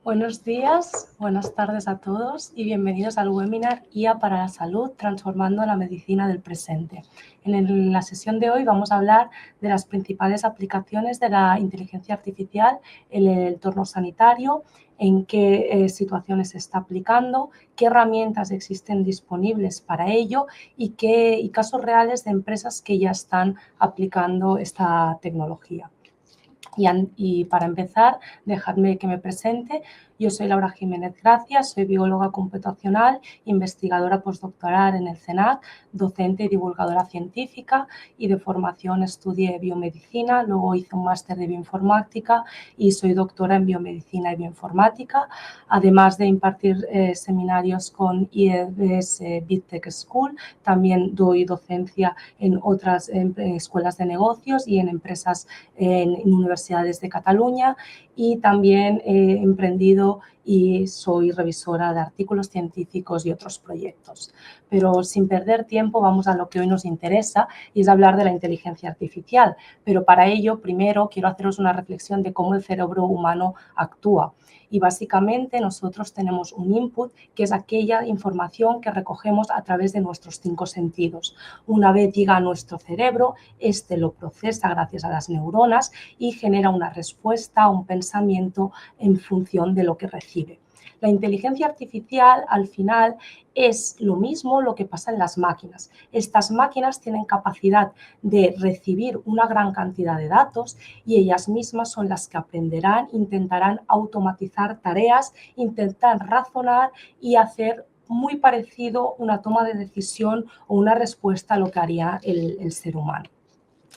Buenos días, buenas tardes a todos y bienvenidos al webinar IA para la salud, transformando la medicina del presente. En la sesión de hoy vamos a hablar de las principales aplicaciones de la inteligencia artificial en el entorno sanitario, en qué situaciones se está aplicando, qué herramientas existen disponibles para ello y casos reales de empresas que ya están aplicando esta tecnología. Y para empezar, dejadme que me presente. Yo soy Laura Jiménez Gracia, soy bióloga computacional, investigadora postdoctoral en el CENAC, docente y divulgadora científica y de formación estudié biomedicina, luego hice un máster de bioinformática y soy doctora en biomedicina y bioinformática, además de impartir seminarios con IEBS BitTech School. También doy docencia en otras escuelas de negocios y en empresas en universidades de Cataluña y también he emprendido y soy revisora de artículos científicos y otros proyectos. Pero sin perder tiempo vamos a lo que hoy nos interesa y es hablar de la inteligencia artificial. Pero para ello, primero quiero haceros una reflexión de cómo el cerebro humano actúa. Y básicamente nosotros tenemos un input que es aquella información que recogemos a través de nuestros 5 sentidos. Una vez llega a nuestro cerebro, este lo procesa gracias a las neuronas y genera una respuesta, un pensamiento en función de lo que recibe. La inteligencia artificial, al final, es lo mismo lo que pasa en las máquinas. Estas máquinas tienen capacidad de recibir una gran cantidad de datos y ellas mismas son las que aprenderán, intentarán automatizar tareas, intentar razonar y hacer muy parecido una toma de decisión o una respuesta a lo que haría el ser humano.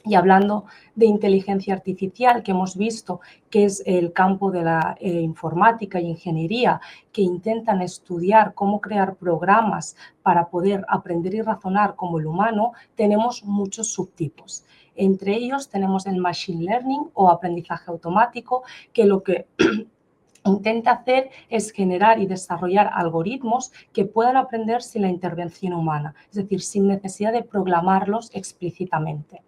Y hablando de inteligencia artificial, que hemos visto que es el campo de la informática y ingeniería, que intentan estudiar cómo crear programas para poder aprender y razonar como el humano, tenemos muchos subtipos. Entre ellos tenemos el machine learning o aprendizaje automático, que lo que intenta hacer es generar y desarrollar algoritmos que puedan aprender sin la intervención humana, es decir, sin necesidad de programarlos explícitamente.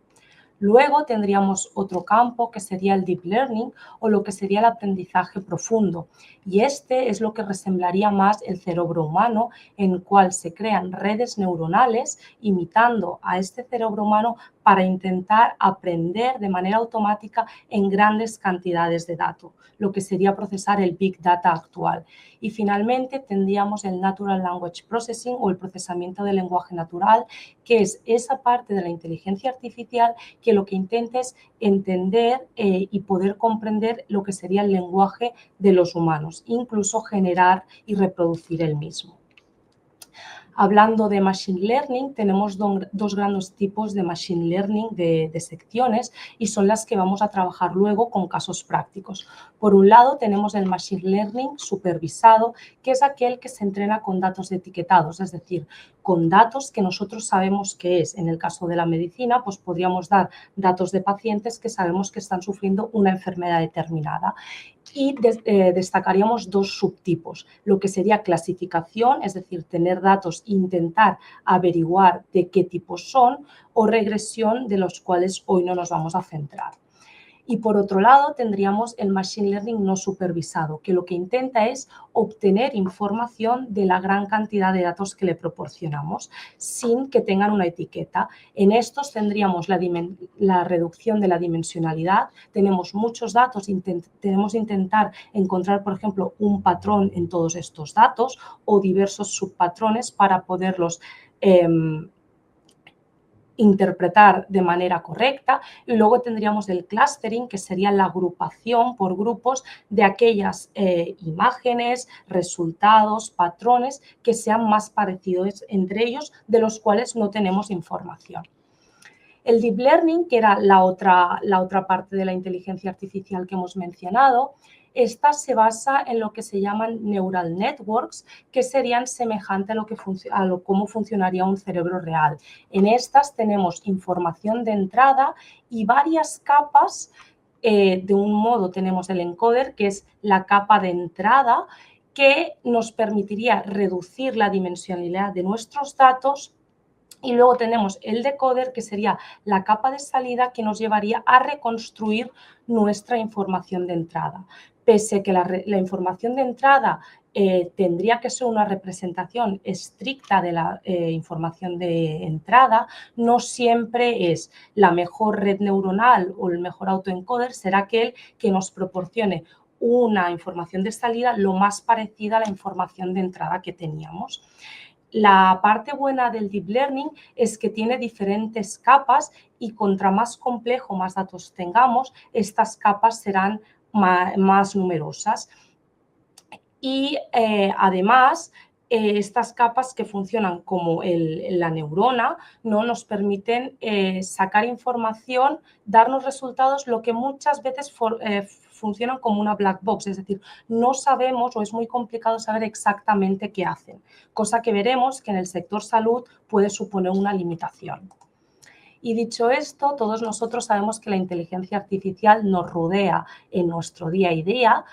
Luego tendríamos otro campo que sería el deep learning o lo que sería el aprendizaje profundo. Y este es lo que resemblaría más el cerebro humano, en el cual se crean redes neuronales imitando a este cerebro humano para intentar aprender de manera automática en grandes cantidades de datos, lo que sería procesar el Big Data actual. Y finalmente tendríamos el Natural Language Processing o el procesamiento del lenguaje natural, que es esa parte de la inteligencia artificial que lo que intenta es entender y poder comprender lo que sería el lenguaje de los humanos, incluso generar y reproducir el mismo. Hablando de Machine Learning, tenemos dos grandes tipos de Machine Learning de secciones y son las que vamos a trabajar luego con casos prácticos. Por un lado, tenemos el Machine Learning supervisado, que es aquel que se entrena con datos etiquetados, es decir, con datos que nosotros sabemos qué es. En el caso de la medicina, pues podríamos dar datos de pacientes que sabemos que están sufriendo una enfermedad determinada. Y destacaríamos dos subtipos, lo que sería clasificación, es decir, tener datos e intentar averiguar de qué tipos son, o regresión, de los cuales hoy no nos vamos a centrar. Y por otro lado tendríamos el Machine Learning no supervisado, que lo que intenta es obtener información de la gran cantidad de datos que le proporcionamos sin que tengan una etiqueta. En estos tendríamos la reducción de la dimensionalidad, tenemos muchos datos, tenemos que intentar encontrar, por ejemplo, un patrón en todos estos datos o diversos subpatrones para poderlos interpretar de manera correcta. Y luego tendríamos el clustering, que sería la agrupación por grupos de aquellas imágenes, resultados, patrones que sean más parecidos entre ellos, de los cuales no tenemos información. El deep learning, que era la otra parte de la inteligencia artificial que hemos mencionado, esta se basa en lo que se llaman neural networks, que serían semejantes a cómo funcionaría un cerebro real. En estas tenemos información de entrada y varias capas. De un modo tenemos el encoder, que es la capa de entrada, que nos permitiría reducir la dimensionalidad de nuestros datos. Y luego tenemos el decoder, que sería la capa de salida que nos llevaría a reconstruir nuestra información de entrada. pese a que la información de entrada tendría que ser una representación estricta de la información de entrada, no siempre es la mejor red neuronal o el mejor autoencoder, será aquel que nos proporcione una información de salida lo más parecida a la información de entrada que teníamos. La parte buena del Deep Learning es que tiene diferentes capas y contra más complejo, más datos tengamos, estas capas serán más numerosas. Y además, estas capas que funcionan como la neurona, ¿no? Nos permiten sacar información, darnos resultados, lo que muchas veces funcionan como una black box, es decir, no sabemos o es muy complicado saber exactamente qué hacen, cosa que veremos que en el sector salud puede suponer una limitación. Y dicho esto, todos nosotros sabemos que la inteligencia artificial nos rodea en nuestro día a día,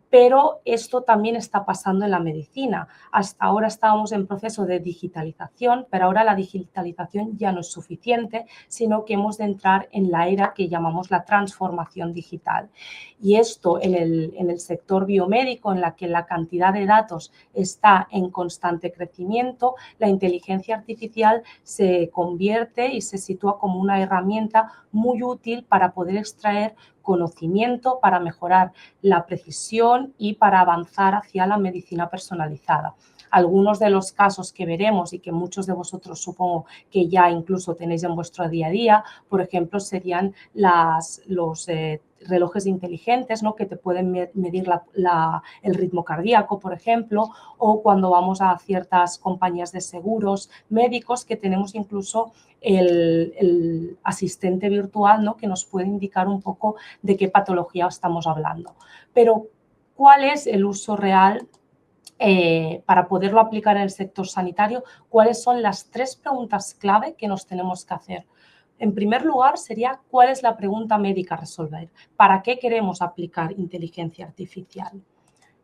pero esto también está pasando en la medicina. Hasta ahora estábamos en proceso de digitalización, pero ahora la digitalización ya no es suficiente, sino que hemos de entrar en la era que llamamos la transformación digital. Y esto en el sector biomédico, en la que la cantidad de datos está en constante crecimiento, la inteligencia artificial se convierte y se sitúa como una herramienta muy útil para poder extraer conocimiento, para mejorar la precisión y para avanzar hacia la medicina personalizada. Algunos de los casos que veremos y que muchos de vosotros supongo que ya incluso tenéis en vuestro día a día, por ejemplo, serían los relojes inteligentes, ¿no? Que te pueden medir el ritmo cardíaco, por ejemplo, o cuando vamos a ciertas compañías de seguros médicos que tenemos incluso el asistente virtual, ¿no? Que nos puede indicar un poco de qué patología estamos hablando. Pero, ¿cuál es el uso real para poderlo aplicar en el sector sanitario? ¿Cuáles son las 3 preguntas clave que nos tenemos que hacer? En primer lugar, sería ¿cuál es la pregunta médica a resolver? ¿Para qué queremos aplicar inteligencia artificial?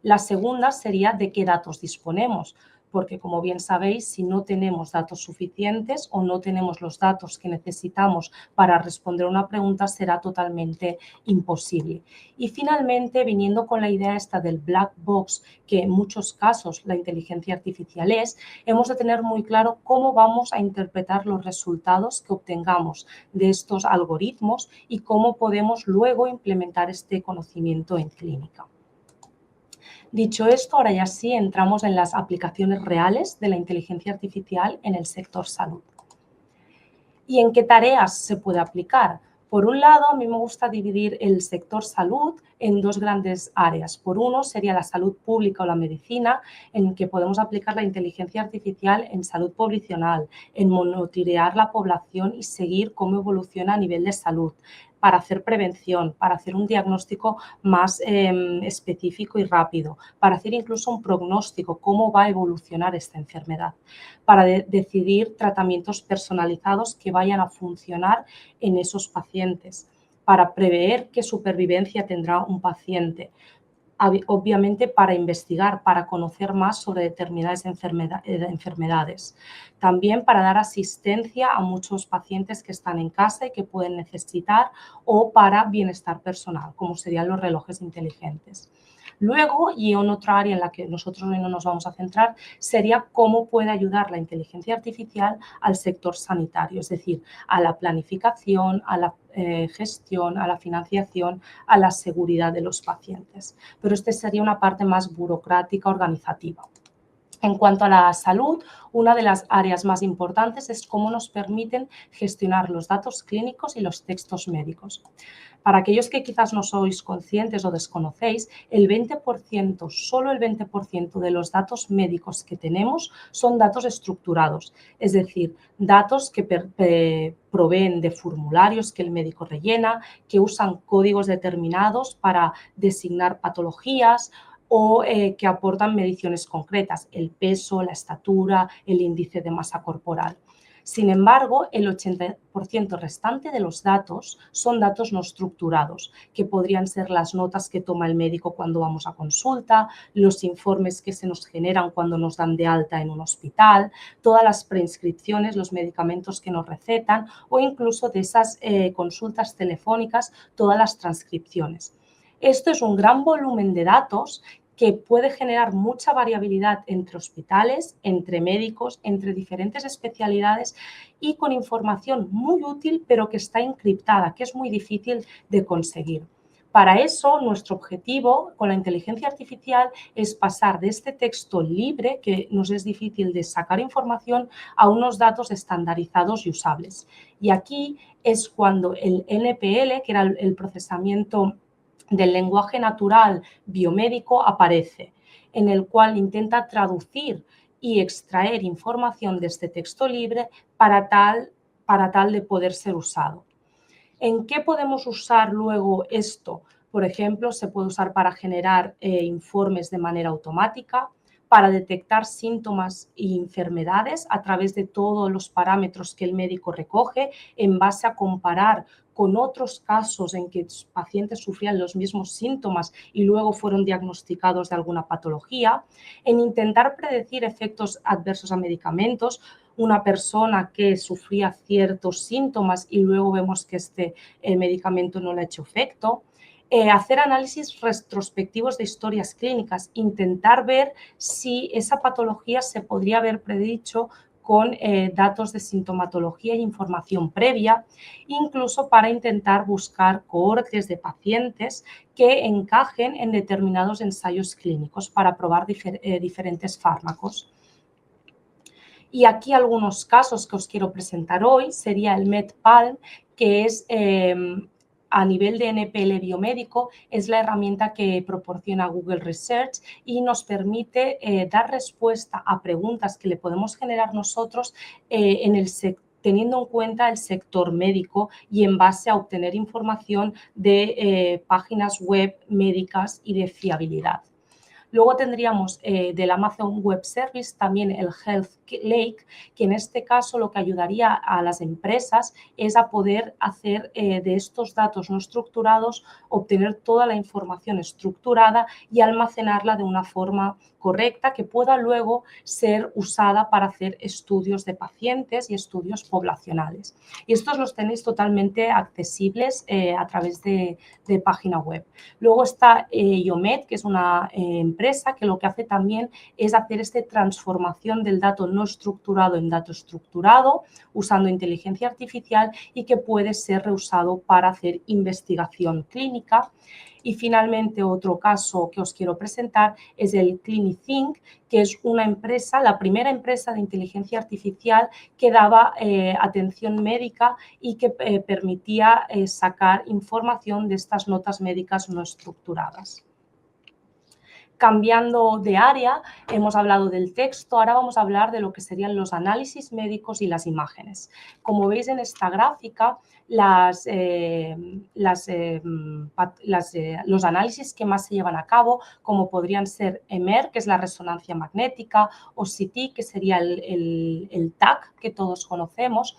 La segunda sería ¿de qué datos disponemos? Porque, como bien sabéis, si no tenemos datos suficientes o no tenemos los datos que necesitamos para responder a una pregunta, será totalmente imposible. Y finalmente, viniendo con la idea esta del black box, que en muchos casos la inteligencia artificial es, hemos de tener muy claro cómo vamos a interpretar los resultados que obtengamos de estos algoritmos y cómo podemos luego implementar este conocimiento en clínica. Dicho esto, ahora ya sí entramos en las aplicaciones reales de la inteligencia artificial en el sector salud. ¿Y en qué tareas se puede aplicar? Por un lado, a mí me gusta dividir el sector salud en 2 grandes áreas. Por uno sería la salud pública o la medicina, en que podemos aplicar la inteligencia artificial en salud poblacional, en monitorear la población y seguir cómo evoluciona a nivel de salud, para hacer prevención, para hacer un diagnóstico más específico y rápido, para hacer incluso un pronóstico, cómo va a evolucionar esta enfermedad, para decidir tratamientos personalizados que vayan a funcionar en esos pacientes, para prever qué supervivencia tendrá un paciente, obviamente para investigar, para conocer más sobre determinadas enfermedades. También para dar asistencia a muchos pacientes que están en casa y que pueden necesitar, o para bienestar personal, como serían los relojes inteligentes. Luego, y en otra área en la que nosotros no nos vamos a centrar, sería cómo puede ayudar la inteligencia artificial al sector sanitario, es decir, a la planificación, a la gestión, a la financiación, a la seguridad de los pacientes. Pero esta sería una parte más burocrática, organizativa. En cuanto a la salud, una de las áreas más importantes es cómo nos permiten gestionar los datos clínicos y los textos médicos. Para aquellos que quizás no sois conscientes o desconocéis, el 20%, solo el 20% de los datos médicos que tenemos son datos estructurados, es decir, datos que proveen de formularios que el médico rellena, que usan códigos determinados para designar patologías o que aportan mediciones concretas, el peso, la estatura, el índice de masa corporal. Sin embargo, el 80% restante de los datos son datos no estructurados, que podrían ser las notas que toma el médico cuando vamos a consulta, los informes que se nos generan cuando nos dan de alta en un hospital, todas las prescripciones, los medicamentos que nos recetan o incluso de esas consultas telefónicas, todas las transcripciones. Esto es un gran volumen de datos que puede generar mucha variabilidad entre hospitales, entre médicos, entre diferentes especialidades y con información muy útil, pero que está encriptada, que es muy difícil de conseguir. Para eso, nuestro objetivo con la inteligencia artificial es pasar de este texto libre, que nos es difícil de sacar información, a unos datos estandarizados y usables. Y aquí es cuando el NPL, que era el procesamiento del lenguaje natural biomédico, aparece, en el cual intenta traducir y extraer información de este texto libre para tal de poder ser usado. ¿En qué podemos usar luego esto? Por ejemplo, se puede usar para generar informes de manera automática, para detectar síntomas y enfermedades a través de todos los parámetros que el médico recoge en base a comparar con otros casos en que pacientes sufrían los mismos síntomas y luego fueron diagnosticados de alguna patología, en intentar predecir efectos adversos a medicamentos. Una persona que sufría ciertos síntomas y luego vemos que este medicamento no le ha hecho efecto. Hacer análisis retrospectivos de historias clínicas, intentar ver si esa patología se podría haber predicho con datos de sintomatología e información previa, incluso para intentar buscar cohortes de pacientes que encajen en determinados ensayos clínicos para probar diferentes fármacos. Y aquí algunos casos que os quiero presentar hoy sería el MedPalm, que es a nivel de NPL biomédico, es la herramienta que proporciona Google Research y nos permite dar respuesta a preguntas que le podemos generar nosotros teniendo en cuenta el sector médico y en base a obtener información de páginas web médicas y de fiabilidad. Luego tendríamos del Amazon Web Service también el Health Lake, que en este caso lo que ayudaría a las empresas es a poder hacer de estos datos no estructurados, obtener toda la información estructurada y almacenarla de una forma correcta que pueda luego ser usada para hacer estudios de pacientes y estudios poblacionales. Y estos los tenéis totalmente accesibles a través de página web. Luego está Iomed, que es una empresa que lo que hace también es hacer esta transformación del dato no estructurado en dato estructurado usando inteligencia artificial y que puede ser reusado para hacer investigación clínica. Y finalmente otro caso que os quiero presentar es el CliniThink, que es una empresa, la primera empresa de inteligencia artificial que daba atención médica y que permitía sacar información de estas notas médicas no estructuradas. Cambiando de área, hemos hablado del texto, ahora vamos a hablar de lo que serían los análisis médicos y las imágenes. Como veis en esta gráfica, los análisis que más se llevan a cabo, como podrían ser MR, que es la resonancia magnética, o CT, que sería el TAC que todos conocemos,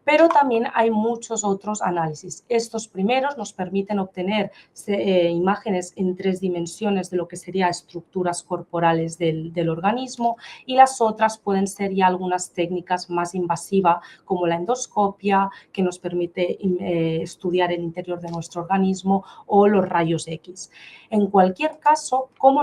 pero también hay muchos otros análisis. Estos primeros nos permiten obtener imágenes en 3 dimensiones de lo que serían estructuras corporales del organismo y las otras pueden ser ya algunas técnicas más invasivas como la endoscopia, que nos permite estudiar el interior de nuestro organismo, o los rayos X. En cualquier caso, ¿cómo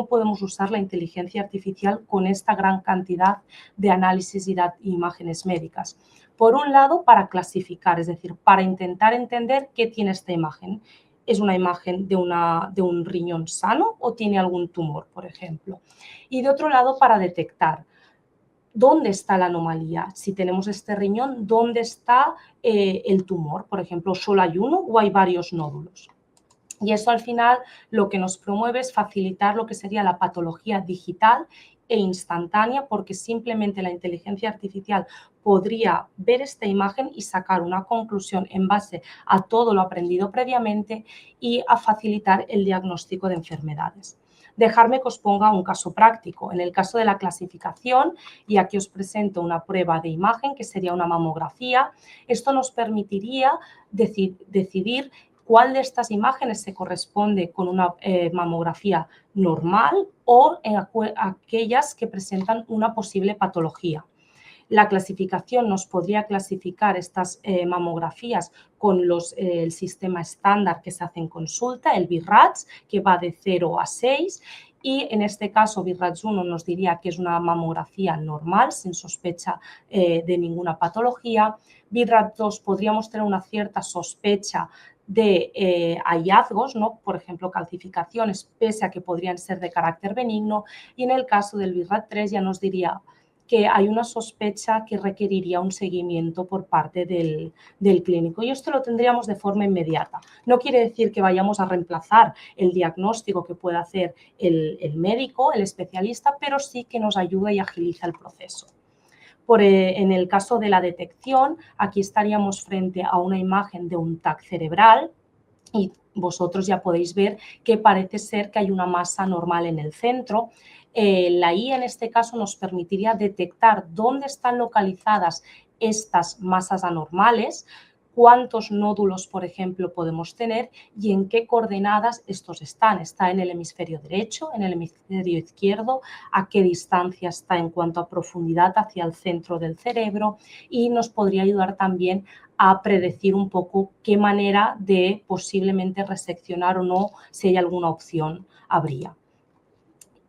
podemos usar la inteligencia artificial con esta gran cantidad de análisis y de imágenes médicas? Por un lado, para clasificar, es decir, para intentar entender qué tiene esta imagen. ¿Es una imagen de un riñón sano o tiene algún tumor, por ejemplo? Y de otro lado, para detectar dónde está la anomalía. Si tenemos este riñón, ¿dónde está el tumor? Por ejemplo, ¿solo hay uno o hay varios nódulos? Y eso al final lo que nos promueve es facilitar lo que sería la patología digital e instantánea, porque simplemente la inteligencia artificial podría ver esta imagen y sacar una conclusión en base a todo lo aprendido previamente y a facilitar el diagnóstico de enfermedades. Dejarme que os ponga un caso práctico. En el caso de la clasificación, y aquí os presento una prueba de imagen que sería una mamografía, esto nos permitiría decidir cuál de estas imágenes se corresponde con una mamografía normal o aquellas que presentan una posible patología. La clasificación nos podría clasificar estas mamografías con el sistema estándar que se hace en consulta, el BIRATS, que va de 0 a 6, y en este caso BIRATS 1 nos diría que es una mamografía normal, sin sospecha de ninguna patología. BIRATS 2 podríamos tener una cierta sospecha de hallazgos, ¿no? Por ejemplo, calcificaciones, pese a que podrían ser de carácter benigno, y en el caso del BIRAT 3 ya nos diría que hay una sospecha que requeriría un seguimiento por parte del clínico, y esto lo tendríamos de forma inmediata. No quiere decir que vayamos a reemplazar el diagnóstico que pueda hacer el médico, el especialista, pero sí que nos ayuda y agiliza el proceso. En el caso de la detección, aquí estaríamos frente a una imagen de un TAC cerebral y vosotros ya podéis ver que parece ser que hay una masa normal en el centro. La IA en este caso nos permitiría detectar dónde están localizadas estas masas anormales, cuántos nódulos, por ejemplo, podemos tener y en qué coordenadas estos están. ¿Está en el hemisferio derecho, en el hemisferio izquierdo? ¿A qué distancia está en cuanto a profundidad hacia el centro del cerebro? Y nos podría ayudar también a predecir un poco qué manera de posiblemente reseccionar o no, si hay alguna opción, habría.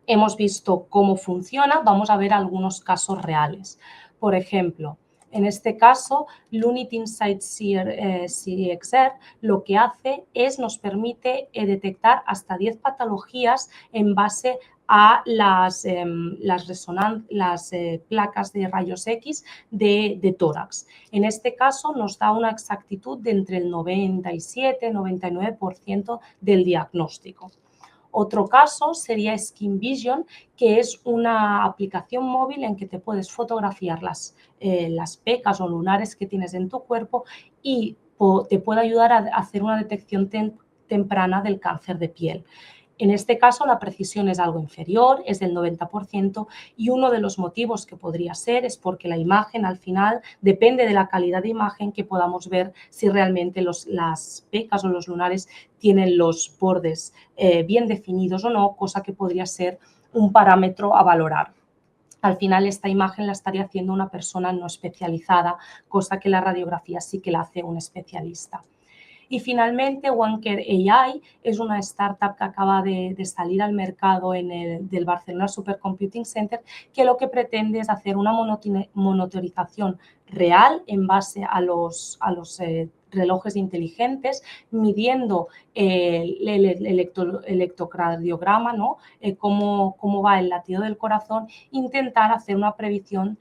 Hemos visto cómo funciona, vamos a ver algunos casos reales. Por ejemplo, en este caso, Lunit Insight CXR lo que hace es nos permite detectar hasta 10 patologías en base a las placas de rayos X de tórax. En este caso nos da una exactitud de entre el 97-99% del diagnóstico. Otro caso sería Skin Vision, que es una aplicación móvil en que te puedes fotografiar las pecas o lunares que tienes en tu cuerpo y te puede ayudar a hacer una detección temprana del cáncer de piel. En este caso, la precisión es algo inferior, es del 90%, y uno de los motivos que podría ser es porque la imagen al final depende de la calidad de imagen que podamos ver si realmente las pecas o los lunares tienen los bordes bien definidos o no, cosa que podría ser un parámetro a valorar. Al final esta imagen la estaría haciendo una persona no especializada, cosa que la radiografía sí que la hace un especialista. Y finalmente, OneCare AI es una startup que acaba de salir al mercado del Barcelona Supercomputing Center, que lo que pretende es hacer una monitorización real en base a los relojes inteligentes, midiendo el electrocardiograma, ¿no? Cómo va el latido del corazón, intentar hacer una previsión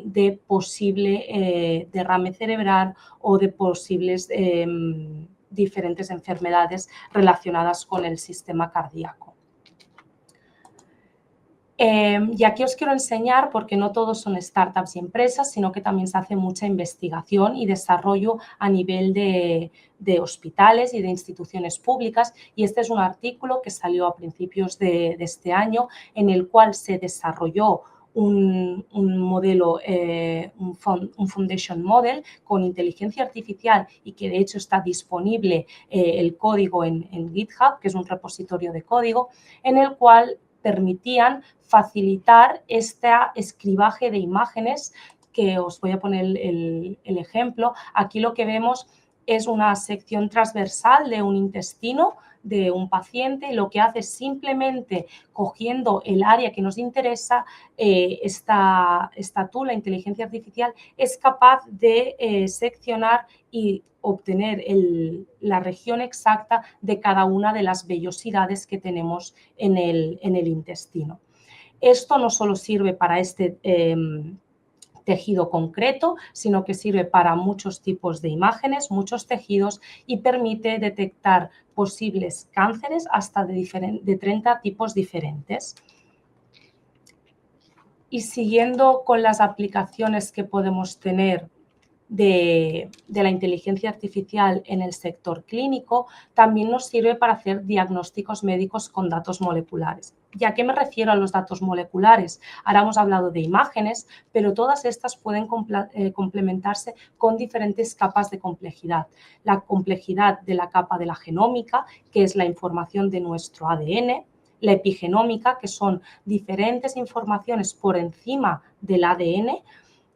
de posible derrame cerebral o de posibles diferentes enfermedades relacionadas con el sistema cardíaco. Y aquí os quiero enseñar, porque no todos son startups y empresas, sino que también se hace mucha investigación y desarrollo a nivel de hospitales y de instituciones públicas. Y este es un artículo que salió a principios de este año, en el cual se desarrolló un modelo, un foundation model con inteligencia artificial y que de hecho está disponible el código en GitHub, que es un repositorio de código, en el cual permitían facilitar este escribaje de imágenes, que os voy a poner el ejemplo. Aquí lo que vemos es una sección transversal de un intestino de un paciente. Lo que hace es simplemente cogiendo el área que nos interesa, esta tool, la inteligencia artificial, es capaz de seccionar y obtener la región exacta de cada una de las vellosidades que tenemos en el intestino. Esto no solo sirve para este tejido concreto, sino que sirve para muchos tipos de imágenes, muchos tejidos, y permite detectar posibles cánceres hasta de 30 tipos diferentes. Y siguiendo con las aplicaciones que podemos tener de la inteligencia artificial en el sector clínico, también nos sirve para hacer diagnósticos médicos con datos moleculares. ¿Y a qué me refiero a los datos moleculares? Ahora hemos hablado de imágenes, pero todas estas pueden complementarse con diferentes capas de complejidad. La complejidad de la capa de la genómica, que es la información de nuestro ADN, la epigenómica, que son diferentes informaciones por encima del ADN,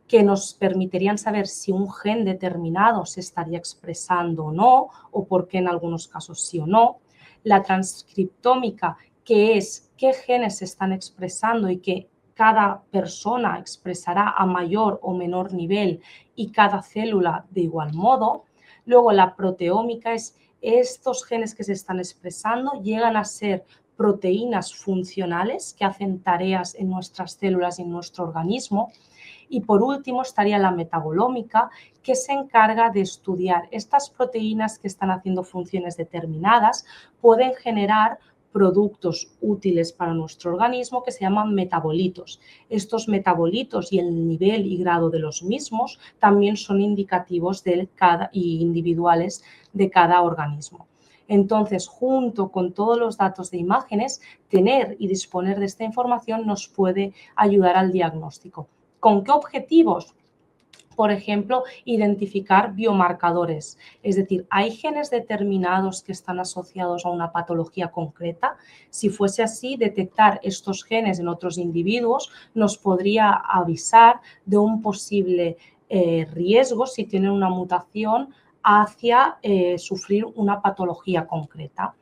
que nos permitirían saber si un gen determinado se estaría expresando o no, o por qué en algunos casos sí o no. La transcriptómica, que es qué genes se están expresando y que cada persona expresará a mayor o menor nivel y cada célula de igual modo. Luego la proteómica es estos genes que se están expresando llegan a ser proteínas funcionales que hacen tareas en nuestras células y en nuestro organismo. Y por último estaría la metabolómica, que se encarga de estudiar estas proteínas que están haciendo funciones determinadas, pueden generar productos útiles para nuestro organismo que se llaman metabolitos. Estos metabolitos y el nivel y grado de los mismos también son indicativos y individuales de cada organismo. Entonces, junto con todos los datos de imágenes, tener y disponer de esta información nos puede ayudar al diagnóstico. ¿Con qué objetivos? Por ejemplo, identificar biomarcadores, es decir, ¿hay genes determinados que están asociados a una patología concreta? Si fuese así, detectar estos genes en otros individuos nos podría avisar de un posible riesgo si tienen una mutación hacia sufrir una patología concreta.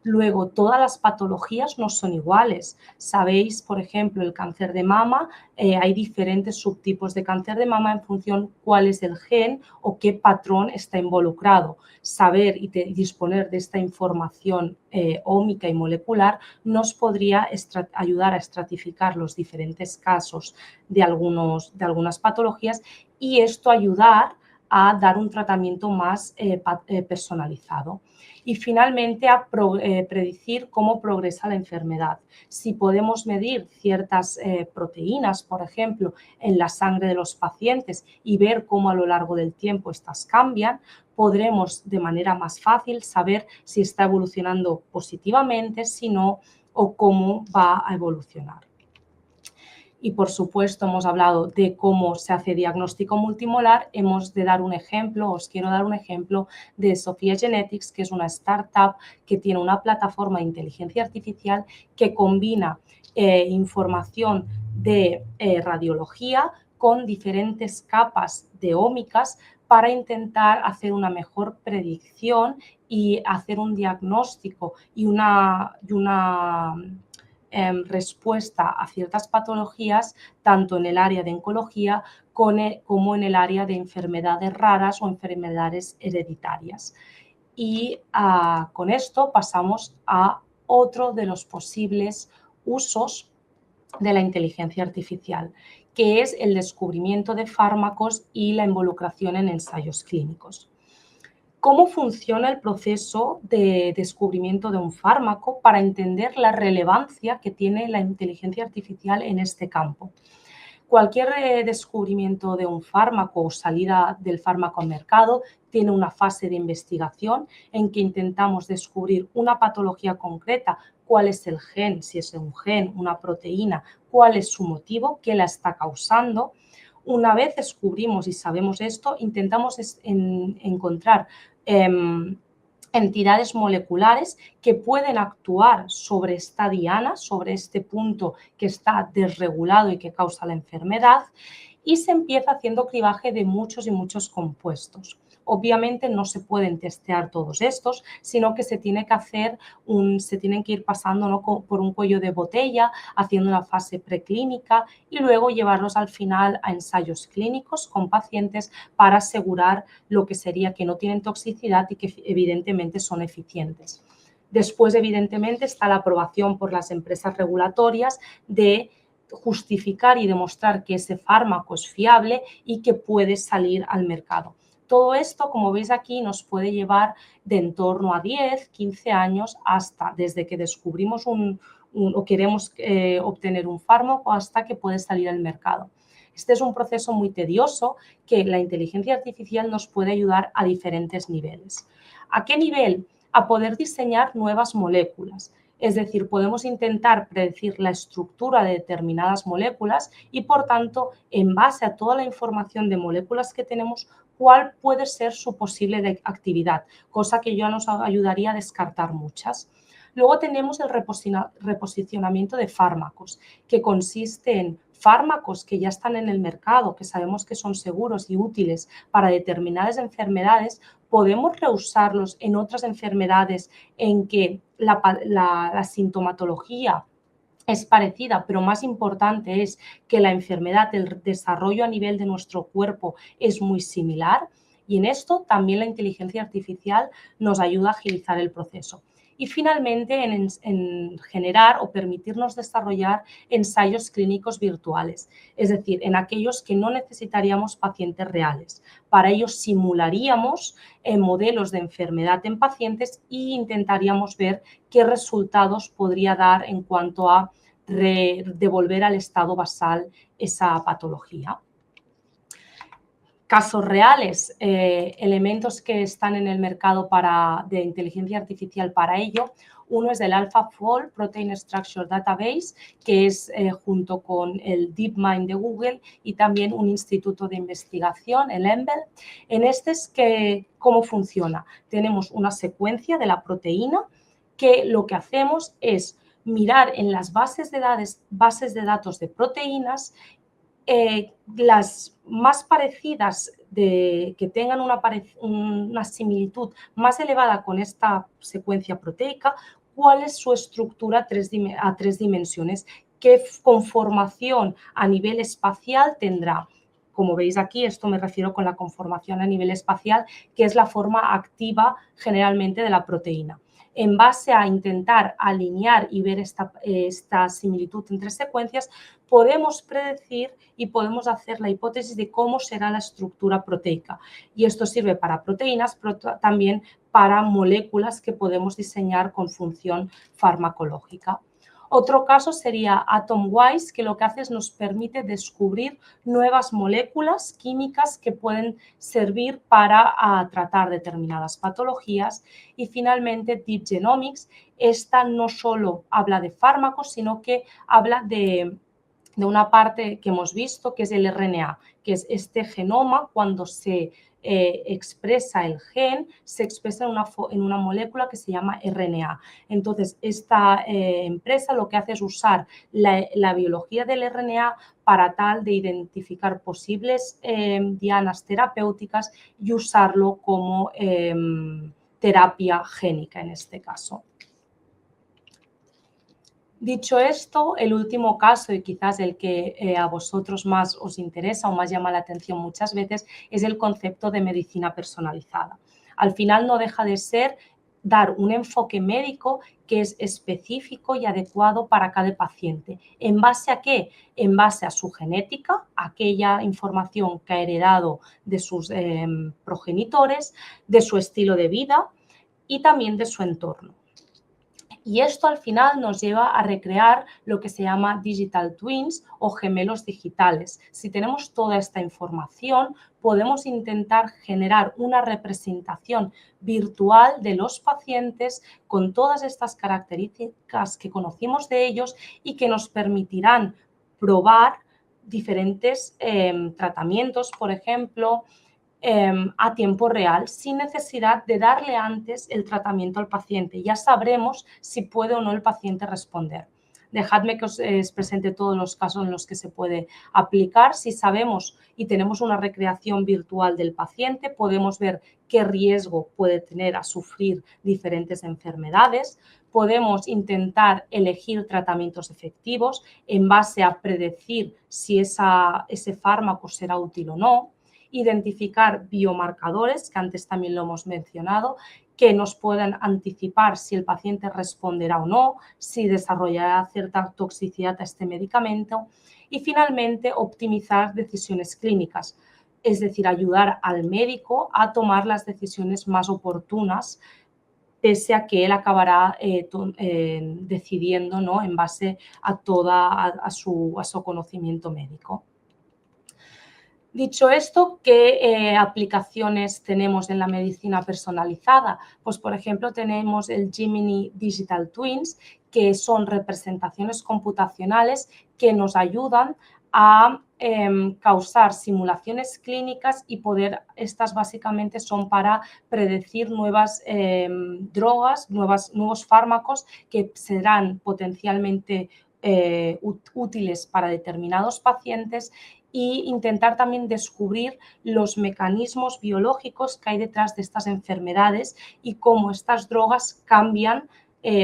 Luego, todas las patologías no son iguales. Sabéis, por ejemplo, el cáncer de mama, hay diferentes subtipos de cáncer de mama en función cuál es el gen o qué patrón está involucrado. Saber y disponer de esta información ómica y molecular nos podría ayudar a estratificar los diferentes casos de algunas patologías y esto ayudar a dar un tratamiento más personalizado. Y finalmente a predecir cómo progresa la enfermedad. Si podemos medir ciertas proteínas, por ejemplo, en la sangre de los pacientes y ver cómo a lo largo del tiempo estas cambian, podremos de manera más fácil saber si está evolucionando positivamente, si no, o cómo va a evolucionar. Y por supuesto hemos hablado de cómo se hace diagnóstico multimolar, hemos de dar un ejemplo, os quiero dar un ejemplo de Sophia Genetics, que es una startup que tiene una plataforma de inteligencia artificial que combina información de radiología con diferentes capas de ómicas para intentar hacer una mejor predicción y hacer un diagnóstico y una respuesta a ciertas patologías, tanto en el área de oncología como en el área de enfermedades raras o enfermedades hereditarias. Y con esto pasamos a otro de los posibles usos de la inteligencia artificial, que es el descubrimiento de fármacos y la involucración en ensayos clínicos. ¿Cómo funciona el proceso de descubrimiento de un fármaco para entender la relevancia que tiene la inteligencia artificial en este campo? Cualquier descubrimiento de un fármaco o salida del fármaco al mercado tiene una fase de investigación en que intentamos descubrir una patología concreta, cuál es el gen, si es un gen, una proteína, cuál es su motivo, qué la está causando. Una vez descubrimos y sabemos esto, intentamos encontrar entidades moleculares que pueden actuar sobre esta diana, sobre este punto que está desregulado y que causa la enfermedad, y se empieza haciendo cribaje de muchos y muchos compuestos. Obviamente no se pueden testear todos estos, sino que se tienen que ir pasando, ¿no?, por un cuello de botella, haciendo una fase preclínica y luego llevarlos al final a ensayos clínicos con pacientes para asegurar lo que sería que no tienen toxicidad y que evidentemente son eficientes. Después, evidentemente, está la aprobación por las empresas regulatorias de justificar y demostrar que ese fármaco es fiable y que puede salir al mercado. Todo esto, como veis aquí, nos puede llevar de en torno a 10, 15 años hasta desde que descubrimos o queremos obtener un fármaco hasta que puede salir al mercado. Este es un proceso muy tedioso que la inteligencia artificial nos puede ayudar a diferentes niveles. ¿A qué nivel? A poder diseñar nuevas moléculas. Es decir, podemos intentar predecir la estructura de determinadas moléculas y, por tanto, en base a toda la información de moléculas que tenemos, cuál puede ser su posible actividad, cosa que ya nos ayudaría a descartar muchas. Luego tenemos el reposicionamiento de fármacos, que consiste en fármacos que ya están en el mercado, que sabemos que son seguros y útiles para determinadas enfermedades, podemos reusarlos en otras enfermedades en que la sintomatología es parecida, pero más importante es que la enfermedad, el desarrollo a nivel de nuestro cuerpo es muy similar, y en esto también la inteligencia artificial nos ayuda a agilizar el proceso. Y finalmente en generar o permitirnos desarrollar ensayos clínicos virtuales, es decir, en aquellos que no necesitaríamos pacientes reales. Para ello simularíamos modelos de enfermedad en pacientes e intentaríamos ver qué resultados podría dar en cuanto a devolver al estado basal esa patología. Casos reales, elementos que están en el mercado de inteligencia artificial para ello. Uno es el AlphaFold Protein Structure Database, que es junto con el DeepMind de Google y también un instituto de investigación, el EMBL. En este es ¿cómo funciona? Tenemos una secuencia de la proteína que lo que hacemos es mirar en las bases de datos de proteínas las más parecidas, que tengan una similitud más elevada con esta secuencia proteica, cuál es su estructura a tres dimensiones, qué conformación a nivel espacial tendrá. Como veis aquí, esto me refiero con la conformación a nivel espacial, que es la forma activa generalmente de la proteína. En base a intentar alinear y ver esta similitud entre secuencias, podemos predecir y podemos hacer la hipótesis de cómo será la estructura proteica. Y esto sirve para proteínas, pero también para moléculas que podemos diseñar con función farmacológica. Otro caso sería AtomWise, que lo que hace es nos permite descubrir nuevas moléculas químicas que pueden servir para tratar determinadas patologías. Y finalmente Deep Genomics, esta no solo habla de fármacos, sino que habla de una parte que hemos visto, que es el RNA, que es este genoma. Cuando se expresa el gen, se expresa en una molécula que se llama RNA. Entonces, esta empresa lo que hace es usar la biología del RNA para tal de identificar posibles dianas terapéuticas y usarlo como terapia génica en este caso. Dicho esto, el último caso, y quizás el que a vosotros más os interesa o más llama la atención muchas veces, es el concepto de medicina personalizada. Al final no deja de ser dar un enfoque médico que es específico y adecuado para cada paciente. ¿En base a qué? En base a su genética, aquella información que ha heredado de sus progenitores, de su estilo de vida y también de su entorno. Y esto al final nos lleva a recrear lo que se llama digital twins o gemelos digitales. Si tenemos toda esta información, podemos intentar generar una representación virtual de los pacientes con todas estas características que conocimos de ellos y que nos permitirán probar diferentes tratamientos, por ejemplo, a tiempo real, sin necesidad de darle antes el tratamiento al paciente. Ya sabremos si puede o no el paciente responder. Dejadme que os presente todos los casos en los que se puede aplicar. Si sabemos y tenemos una recreación virtual del paciente, podemos ver qué riesgo puede tener a sufrir diferentes enfermedades. Podemos intentar elegir tratamientos efectivos en base a predecir si ese fármaco será útil o no. Identificar biomarcadores, que antes también lo hemos mencionado, que nos puedan anticipar si el paciente responderá o no, si desarrollará cierta toxicidad a este medicamento. Y finalmente, optimizar decisiones clínicas, es decir, ayudar al médico a tomar las decisiones más oportunas, pese a que él acabará decidiendo, ¿no?, en base a su conocimiento médico. Dicho esto, ¿qué aplicaciones tenemos en la medicina personalizada? Pues, por ejemplo, tenemos el Gemini Digital Twins, que son representaciones computacionales que nos ayudan a causar simulaciones clínicas y estas básicamente son para predecir nuevas drogas, nuevos fármacos que serán potencialmente útiles para determinados pacientes e intentar también descubrir los mecanismos biológicos que hay detrás de estas enfermedades y cómo estas drogas cambian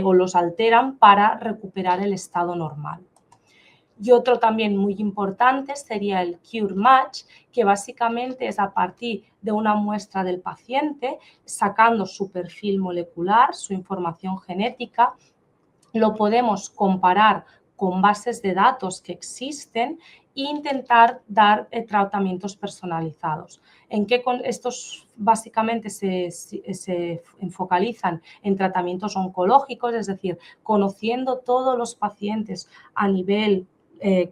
o los alteran para recuperar el estado normal. Y otro también muy importante sería el Cure Match, que básicamente es a partir de una muestra del paciente, sacando su perfil molecular, su información genética, lo podemos comparar con bases de datos que existen e intentar dar tratamientos personalizados. En que estos básicamente se focalizan en tratamientos oncológicos, es decir, conociendo todos los pacientes a nivel de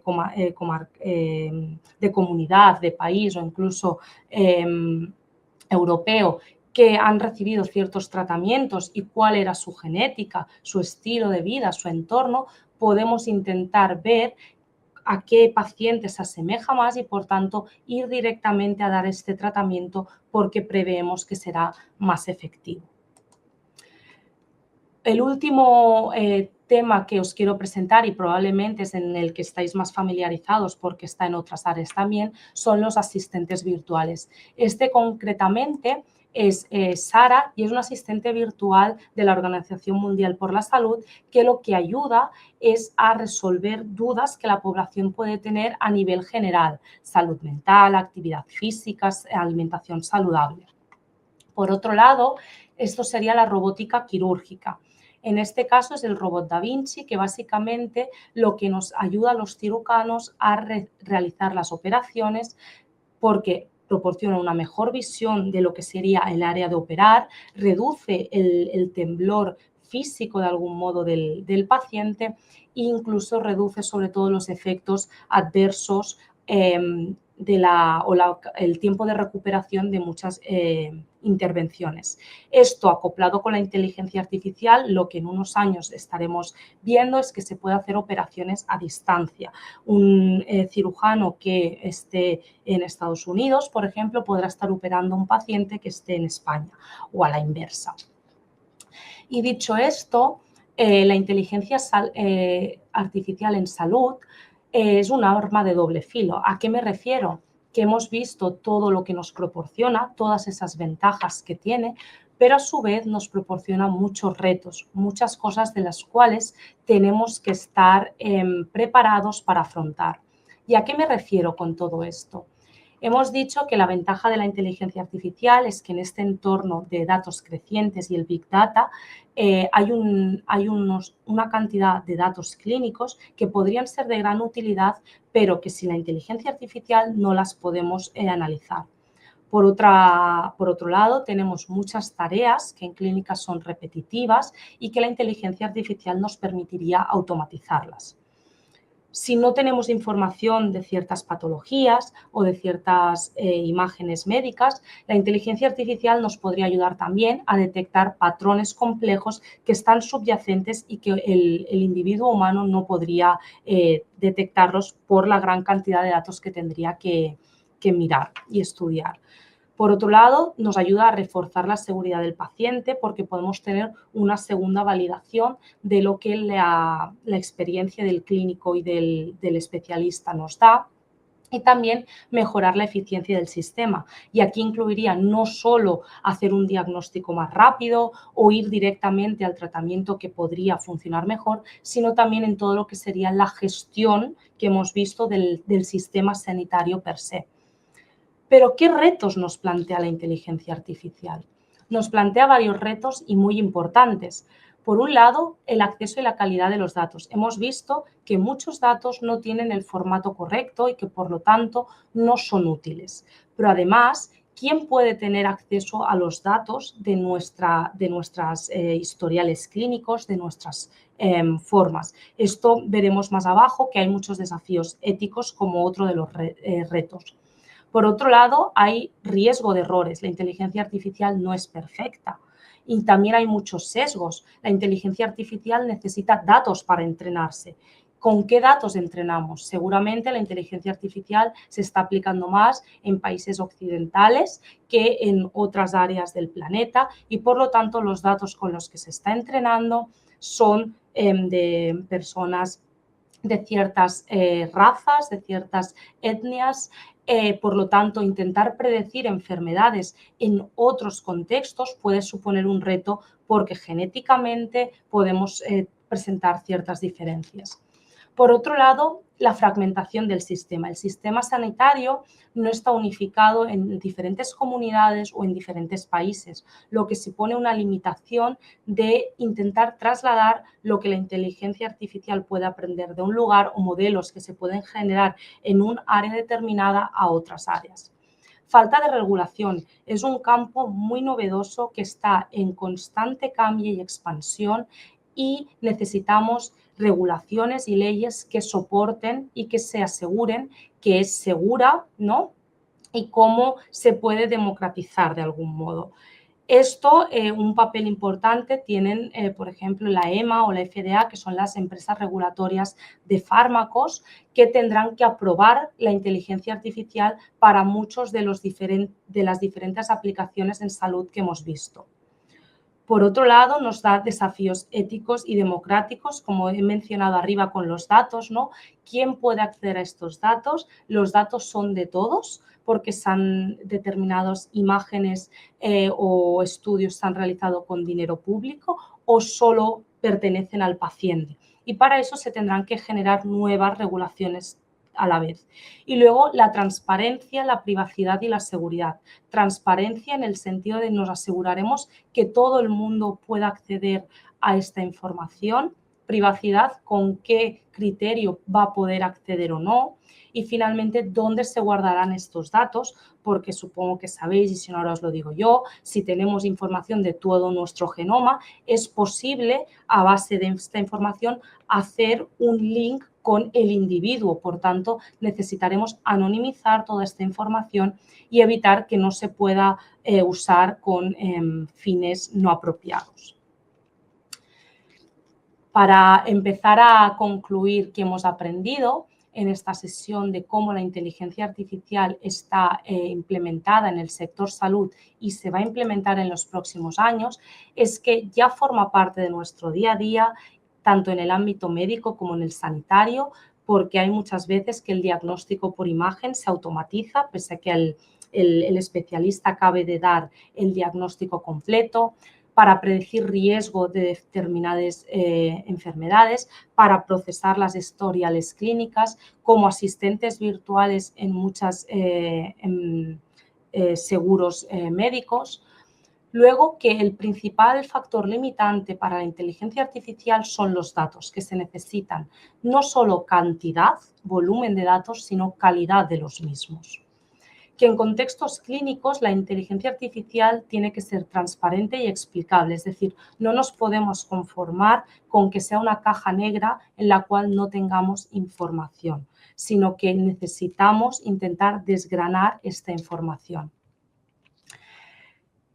comunidad, de país o incluso europeo, que han recibido ciertos tratamientos y cuál era su genética, su estilo de vida, su entorno, podemos intentar ver a qué paciente se asemeja más y, por tanto, ir directamente a dar este tratamiento porque preveemos que será más efectivo. El último tema que os quiero presentar, y probablemente es en el que estáis más familiarizados porque está en otras áreas también, son los asistentes virtuales. Este concretamente es Sara y es un asistente virtual de la Organización Mundial por la Salud que lo que ayuda es a resolver dudas que la población puede tener a nivel general, salud mental, actividad física, alimentación saludable. Por otro lado, esto sería la robótica quirúrgica. En este caso es el robot Da Vinci, que básicamente lo que nos ayuda a los cirujanos a realizar las operaciones porque proporciona una mejor visión de lo que sería el área de operar, reduce el temblor físico de algún modo del paciente e incluso reduce sobre todo los efectos adversos el tiempo de recuperación de muchas intervenciones. Esto, acoplado con la inteligencia artificial, lo que en unos años estaremos viendo es que se puede hacer operaciones a distancia. Un cirujano que esté en Estados Unidos, por ejemplo, podrá estar operando a un paciente que esté en España o a la inversa. Y dicho esto, la inteligencia artificial en salud es un arma de doble filo. ¿A qué me refiero? Que hemos visto todo lo que nos proporciona, todas esas ventajas que tiene, pero a su vez nos proporciona muchos retos, muchas cosas de las cuales tenemos que estar preparados para afrontar. ¿Y a qué me refiero con todo esto? Hemos dicho que la ventaja de la inteligencia artificial es que en este entorno de datos crecientes y el Big Data hay una cantidad de datos clínicos que podrían ser de gran utilidad, pero que sin la inteligencia artificial no las podemos analizar. Por otro lado, tenemos muchas tareas que en clínica son repetitivas y que la inteligencia artificial nos permitiría automatizarlas. Si no tenemos información de ciertas patologías o de ciertas imágenes médicas, la inteligencia artificial nos podría ayudar también a detectar patrones complejos que están subyacentes y que el individuo humano no podría detectarlos por la gran cantidad de datos que tendría que mirar y estudiar. Por otro lado, nos ayuda a reforzar la seguridad del paciente porque podemos tener una segunda validación de lo que la experiencia del clínico y del especialista nos da y también mejorar la eficiencia del sistema. Y aquí incluiría no solo hacer un diagnóstico más rápido o ir directamente al tratamiento que podría funcionar mejor, sino también en todo lo que sería la gestión que hemos visto del sistema sanitario per se. Pero, ¿qué retos nos plantea la inteligencia artificial? Nos plantea varios retos y muy importantes. Por un lado, el acceso y la calidad de los datos. Hemos visto que muchos datos no tienen el formato correcto y que, por lo tanto, no son útiles. Pero, además, ¿quién puede tener acceso a los datos de nuestras historiales clínicos, de nuestras formas? Esto veremos más abajo, que hay muchos desafíos éticos como otro de los retos. Por otro lado, hay riesgo de errores. La inteligencia artificial no es perfecta y también hay muchos sesgos. La inteligencia artificial necesita datos para entrenarse. ¿Con qué datos entrenamos? Seguramente la inteligencia artificial se está aplicando más en países occidentales que en otras áreas del planeta y, por lo tanto, los datos con los que se está entrenando son de personas de ciertas razas, de ciertas etnias. Por lo tanto, intentar predecir enfermedades en otros contextos puede suponer un reto porque genéticamente podemos presentar ciertas diferencias. Por otro lado, la fragmentación del sistema. El sistema sanitario no está unificado en diferentes comunidades o en diferentes países, lo que supone una limitación de intentar trasladar lo que la inteligencia artificial puede aprender de un lugar o modelos que se pueden generar en un área determinada a otras áreas. Falta de regulación. Es un campo muy novedoso que está en constante cambio y expansión y necesitamos regulaciones y leyes que soporten y que se aseguren que es segura, ¿no? Y cómo se puede democratizar de algún modo. Esto, un papel importante tienen, por ejemplo, la EMA o la FDA, que son las empresas regulatorias de fármacos, que tendrán que aprobar la inteligencia artificial para muchos de las diferentes aplicaciones en salud que hemos visto. Por otro lado, nos da desafíos éticos y democráticos, como he mencionado arriba con los datos, ¿no? ¿Quién puede acceder a estos datos? Los datos son de todos, porque se han determinadas imágenes o estudios se han realizado con dinero público o solo pertenecen al paciente. Y para eso se tendrán que generar nuevas regulaciones a la vez. Y luego la transparencia, la privacidad y la seguridad. Transparencia en el sentido de nos aseguraremos que todo el mundo pueda acceder a esta información. Privacidad, con qué criterio va a poder acceder o no. Y finalmente, ¿dónde se guardarán estos datos? Porque supongo que sabéis, y si no ahora os lo digo yo, si tenemos información de todo nuestro genoma, es posible, a base de esta información, hacer un link con el individuo. Por tanto, necesitaremos anonimizar toda esta información y evitar que no se pueda usar con fines no apropiados. Para empezar a concluir qué hemos aprendido en esta sesión de cómo la inteligencia artificial está implementada en el sector salud y se va a implementar en los próximos años, es que ya forma parte de nuestro día a día, tanto en el ámbito médico como en el sanitario, porque hay muchas veces que el diagnóstico por imagen se automatiza, pese a que el especialista acabe de dar el diagnóstico completo, para predecir riesgo de determinadas enfermedades, para procesar las historiales clínicas, como asistentes virtuales en muchos seguros médicos. Luego, que el principal factor limitante para la inteligencia artificial son los datos, que se necesitan no solo cantidad, volumen de datos, sino calidad de los mismos. Que en contextos clínicos la inteligencia artificial tiene que ser transparente y explicable, es decir, no nos podemos conformar con que sea una caja negra en la cual no tengamos información, sino que necesitamos intentar desgranar esta información.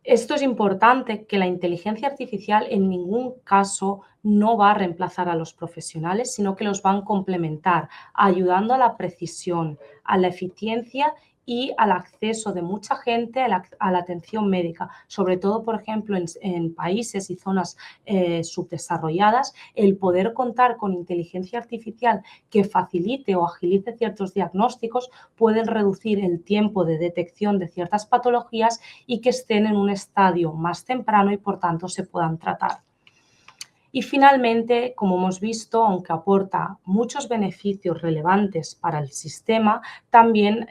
Esto es importante, que la inteligencia artificial en ningún caso no va a reemplazar a los profesionales, sino que los van a complementar, ayudando a la precisión, a la eficiencia y al acceso de mucha gente a la atención médica, sobre todo, por ejemplo, en países y zonas subdesarrolladas, el poder contar con inteligencia artificial que facilite o agilice ciertos diagnósticos pueden reducir el tiempo de detección de ciertas patologías y que estén en un estadio más temprano y, por tanto, se puedan tratar. Y finalmente, como hemos visto, aunque aporta muchos beneficios relevantes para el sistema, también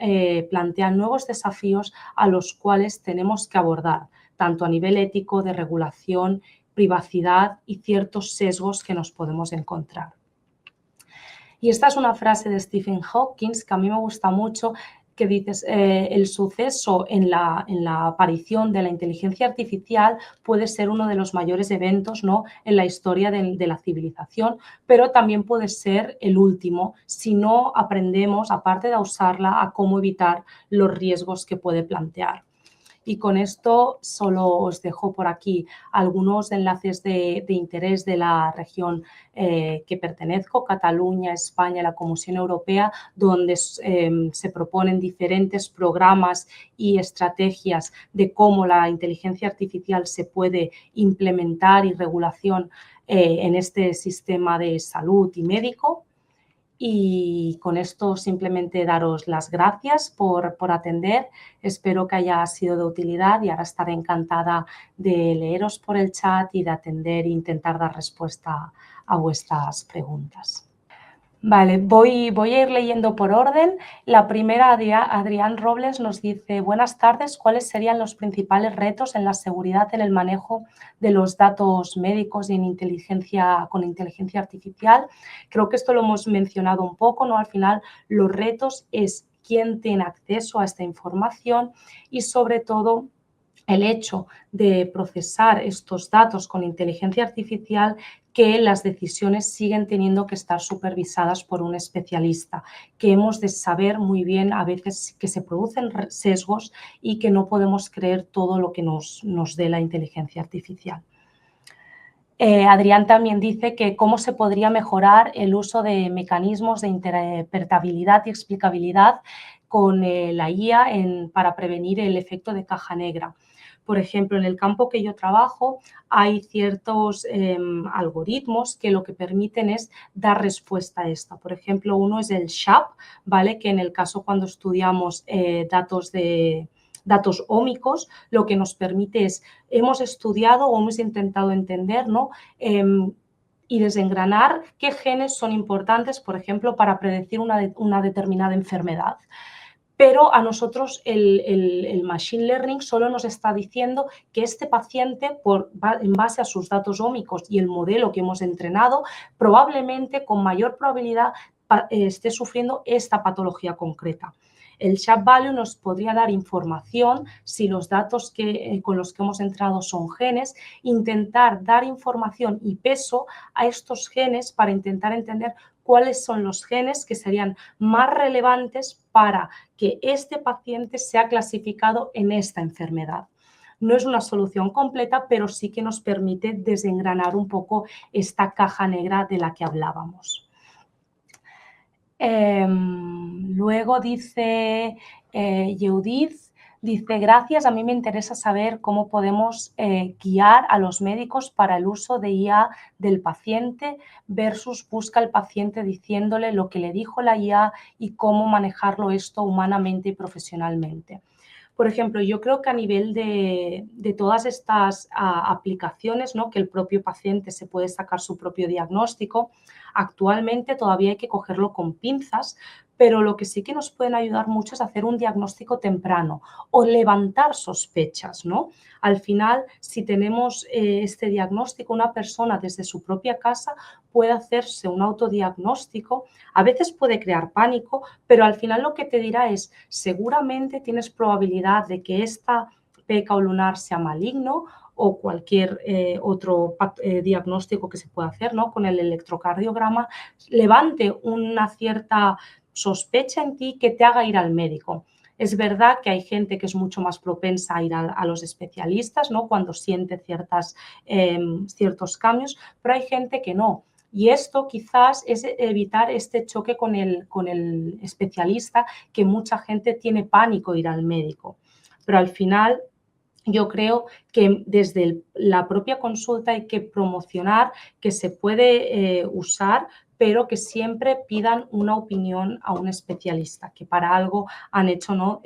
plantea nuevos desafíos a los cuales tenemos que abordar, tanto a nivel ético, de regulación, privacidad y ciertos sesgos que nos podemos encontrar. Y esta es una frase de Stephen Hawking que a mí me gusta mucho, que dices, el suceso en la aparición de la inteligencia artificial puede ser uno de los mayores eventos, ¿no?, en la historia de la civilización, pero también puede ser el último si no aprendemos, aparte de usarla, a cómo evitar los riesgos que puede plantear. Y con esto solo os dejo por aquí algunos enlaces de interés de la región que pertenezco, Cataluña, España, la Comisión Europea, donde se proponen diferentes programas y estrategias de cómo la inteligencia artificial se puede implementar y regulación en este sistema de salud y médico. Y con esto simplemente daros las gracias por atender. Espero que haya sido de utilidad y ahora estaré encantada de leeros por el chat y de atender e intentar dar respuesta a vuestras preguntas. Vale, voy a ir leyendo por orden. La primera, Adrián Robles nos dice: buenas tardes, ¿cuáles serían los principales retos en la seguridad en el manejo de los datos médicos y con inteligencia artificial? Creo que esto lo hemos mencionado un poco, ¿no? Al final, los retos es quién tiene acceso a esta información y, sobre todo, el hecho de procesar estos datos con inteligencia artificial, que las decisiones siguen teniendo que estar supervisadas por un especialista, que hemos de saber muy bien a veces que se producen sesgos y que no podemos creer todo lo que nos dé la inteligencia artificial. Adrián también dice que cómo se podría mejorar el uso de mecanismos de interpretabilidad y explicabilidad con la IA para prevenir el efecto de caja negra. Por ejemplo, en el campo que yo trabajo hay ciertos algoritmos que lo que permiten es dar respuesta a esto. Por ejemplo, uno es el SHAP, ¿vale? Que en el caso cuando estudiamos datos ómicos, lo que nos permite es, hemos estudiado o hemos intentado entender, ¿no? Y desengranar qué genes son importantes, por ejemplo, para predecir una determinada enfermedad. Pero a nosotros el Machine Learning solo nos está diciendo que este paciente, en base a sus datos ómicos y el modelo que hemos entrenado, probablemente con mayor probabilidad esté sufriendo esta patología concreta. El SHAP Value nos podría dar información si los datos con los que hemos entrenado son genes, intentar dar información y peso a estos genes para intentar entender cuáles son los genes que serían más relevantes para que este paciente sea clasificado en esta enfermedad. No es una solución completa, pero sí que nos permite desengranar un poco esta caja negra de la que hablábamos. Luego dice Judith, dice: gracias, a mí me interesa saber cómo podemos guiar a los médicos para el uso de IA del paciente versus busca al paciente diciéndole lo que le dijo la IA y cómo manejarlo esto humanamente y profesionalmente. Por ejemplo, yo creo que a nivel de todas estas aplicaciones, ¿no? Que el propio paciente se puede sacar su propio diagnóstico, actualmente todavía hay que cogerlo con pinzas, pero lo que sí que nos pueden ayudar mucho es hacer un diagnóstico temprano o levantar sospechas, ¿no? Al final, si tenemos este diagnóstico, una persona desde su propia casa puede hacerse un autodiagnóstico. A veces puede crear pánico, pero al final lo que te dirá es: seguramente tienes probabilidad de que esta peca o lunar sea maligno, o cualquier otro diagnóstico que se pueda hacer, ¿no? Con el electrocardiograma, levante una cierta sospecha en ti que te haga ir al médico. Es verdad que hay gente que es mucho más propensa a ir a los especialistas, ¿no? Cuando siente ciertos cambios, pero hay gente que no. Y esto quizás es evitar este choque con el especialista, que mucha gente tiene pánico ir al médico. Pero al final yo creo que desde la propia consulta hay que promocionar que se puede usar, pero que siempre pidan una opinión a un especialista, que para algo han hecho, ¿no?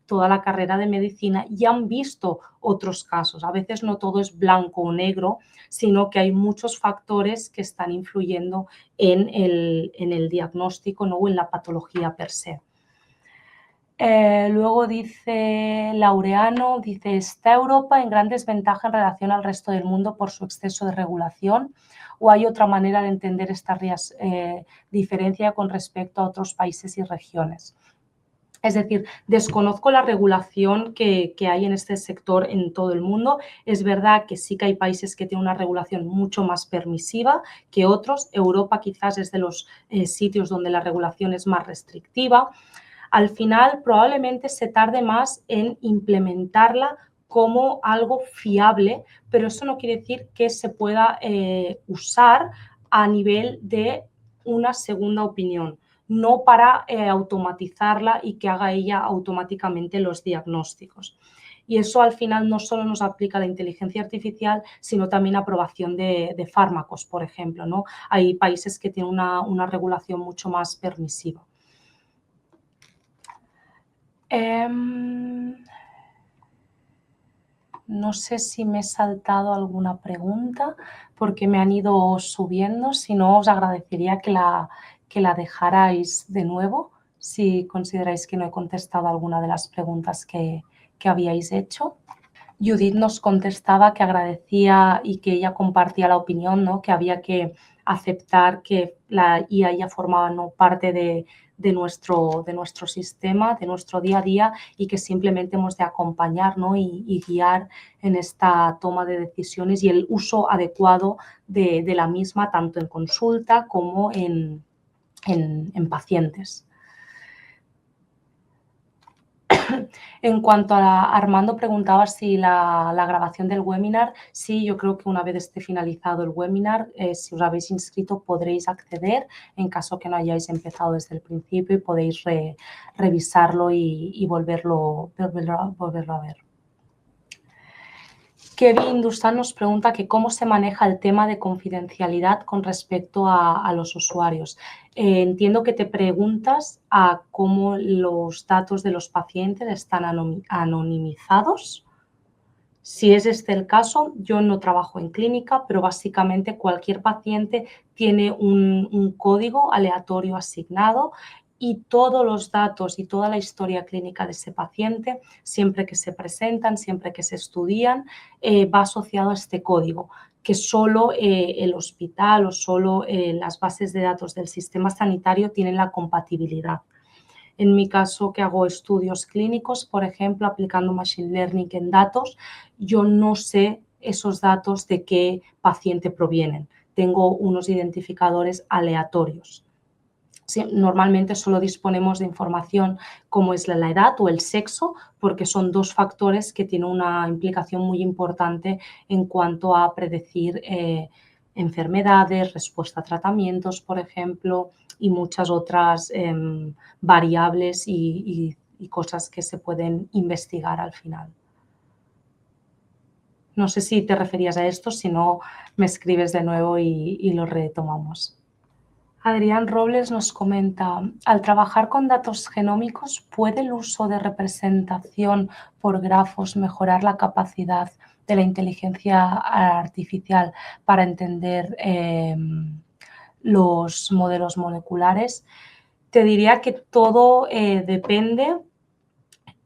Toda la carrera de medicina y han visto otros casos. A veces no todo es blanco o negro, sino que hay muchos factores que están influyendo en el diagnóstico, ¿no? O en la patología per se. Luego dice Laureano, dice: ¿está Europa en gran desventaja en relación al resto del mundo por su exceso de regulación? ¿O hay otra manera de entender esta diferencia con respecto a otros países y regiones? Es decir, desconozco la regulación que hay en este sector en todo el mundo. Es verdad que sí que hay países que tienen una regulación mucho más permisiva que otros. Europa quizás es de los sitios donde la regulación es más restrictiva. Al final probablemente se tarde más en implementarla como algo fiable, pero eso no quiere decir que se pueda usar a nivel de una segunda opinión, no para automatizarla y que haga ella automáticamente los diagnósticos. Y eso al final no solo nos aplica a la inteligencia artificial, sino también a aprobación de fármacos, por ejemplo, ¿no? Hay países que tienen una regulación mucho más permisiva. No sé si me he saltado alguna pregunta porque me han ido subiendo, si no os agradecería que la dejarais de nuevo si consideráis que no he contestado alguna de las preguntas que habíais hecho. Judith nos contestaba que agradecía y que ella compartía la opinión, ¿no? Que había que aceptar que la IA ya formaba, ¿no?, parte de nuestro sistema, de nuestro día a día, y que simplemente hemos de acompañar, ¿no?, y guiar en esta toma de decisiones y el uso adecuado de la misma, tanto en consulta como en pacientes. En cuanto a Armando preguntaba si la grabación del webinar, sí, yo creo que una vez esté finalizado el webinar, si os habéis inscrito podréis acceder en caso que no hayáis empezado desde el principio y podéis revisarlo y volverlo a ver. Kevin Dusan nos pregunta que cómo se maneja el tema de confidencialidad con respecto a los usuarios. Entiendo que te preguntas a cómo los datos de los pacientes están anonimizados. Si es este el caso, yo no trabajo en clínica, pero básicamente cualquier paciente tiene un código aleatorio asignado y todos los datos y toda la historia clínica de ese paciente, siempre que se presentan, siempre que se estudian, va asociado a este código, que solo el hospital o solo las bases de datos del sistema sanitario tienen la compatibilidad. En mi caso, que hago estudios clínicos, por ejemplo, aplicando Machine Learning en datos, yo no sé esos datos de qué paciente provienen. Tengo unos identificadores aleatorios. Sí, normalmente solo disponemos de información como es la edad o el sexo, porque son dos factores que tienen una implicación muy importante en cuanto a predecir enfermedades, respuesta a tratamientos, por ejemplo, y muchas otras variables y cosas que se pueden investigar al final. No sé si te referías a esto, si no, me escribes de nuevo y lo retomamos. Adrián Robles nos comenta, al trabajar con datos genómicos, ¿puede el uso de representación por grafos mejorar la capacidad de la inteligencia artificial para entender los modelos moleculares? Te diría que todo depende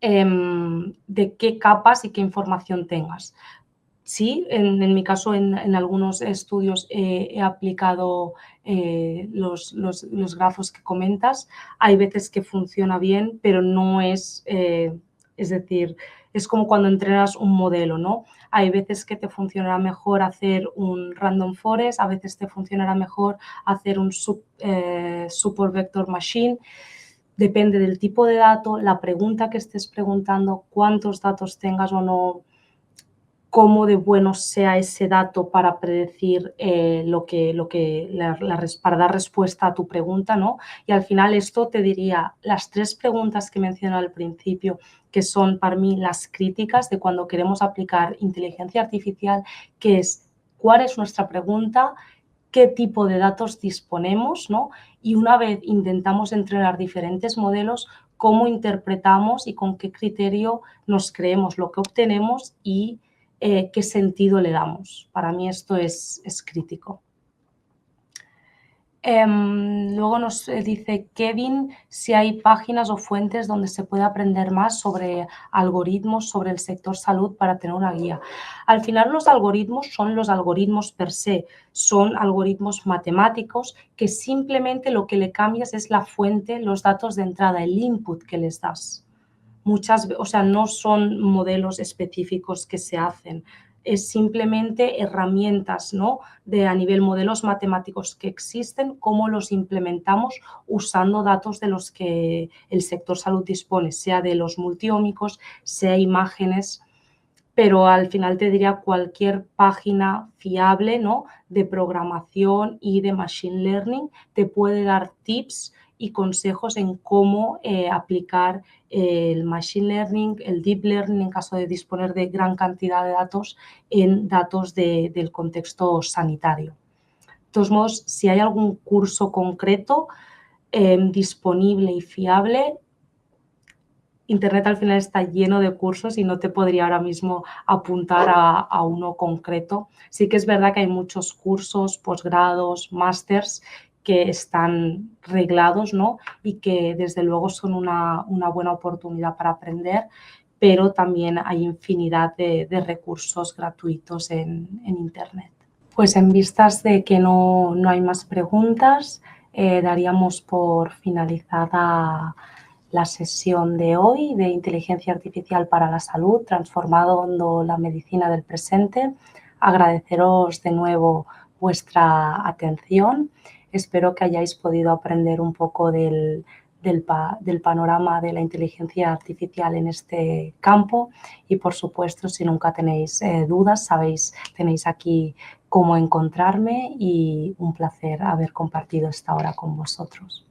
de qué capas y qué información tengas. Sí, en mi caso, en algunos estudios he aplicado los grafos que comentas. Hay veces que funciona bien, pero no es decir, es como cuando entrenas un modelo, ¿no? Hay veces que te funcionará mejor hacer un random forest, a veces te funcionará mejor hacer un support vector machine. Depende del tipo de dato, la pregunta que estés preguntando, cuántos datos tengas o no, cómo de bueno sea ese dato para predecir para dar respuesta a tu pregunta, ¿no? Y al final esto te diría las 3 preguntas que mencioné al principio, que son para mí las críticas de cuando queremos aplicar inteligencia artificial, que es ¿cuál es nuestra pregunta? ¿Qué tipo de datos disponemos, ¿no? Y una vez intentamos entrenar diferentes modelos, cómo interpretamos y con qué criterio nos creemos lo que obtenemos y qué sentido le damos. Para mí esto es crítico. Luego nos dice Kevin si hay páginas o fuentes donde se puede aprender más sobre algoritmos, sobre el sector salud para tener una guía. Al final los algoritmos son los algoritmos per se, son algoritmos matemáticos que simplemente lo que le cambias es la fuente, los datos de entrada, el input que les das. O sea, no son modelos específicos que se hacen, es simplemente herramientas, ¿no? A nivel modelos matemáticos que existen, cómo los implementamos usando datos de los que el sector salud dispone, sea de los multiómicos, sea imágenes, pero al final te diría cualquier página fiable, ¿no?, de programación y de machine learning te puede dar tips y consejos en cómo aplicar el Machine Learning, el Deep Learning en caso de disponer de gran cantidad de datos en datos del contexto sanitario. De todos modos, si hay algún curso concreto disponible y fiable, Internet al final está lleno de cursos y no te podría ahora mismo apuntar a uno concreto. Sí que es verdad que hay muchos cursos, posgrados, másters que están reglados, ¿no? Y que desde luego son una buena oportunidad para aprender, pero también hay infinidad de recursos gratuitos en Internet. Pues en vistas de que no hay más preguntas, daríamos por finalizada la sesión de hoy de Inteligencia Artificial para la Salud, transformando la medicina del presente. Agradeceros de nuevo vuestra atención. Espero que hayáis podido aprender un poco del panorama de la inteligencia artificial en este campo y, por supuesto, si nunca tenéis dudas, tenéis aquí cómo encontrarme y un placer haber compartido esta hora con vosotros.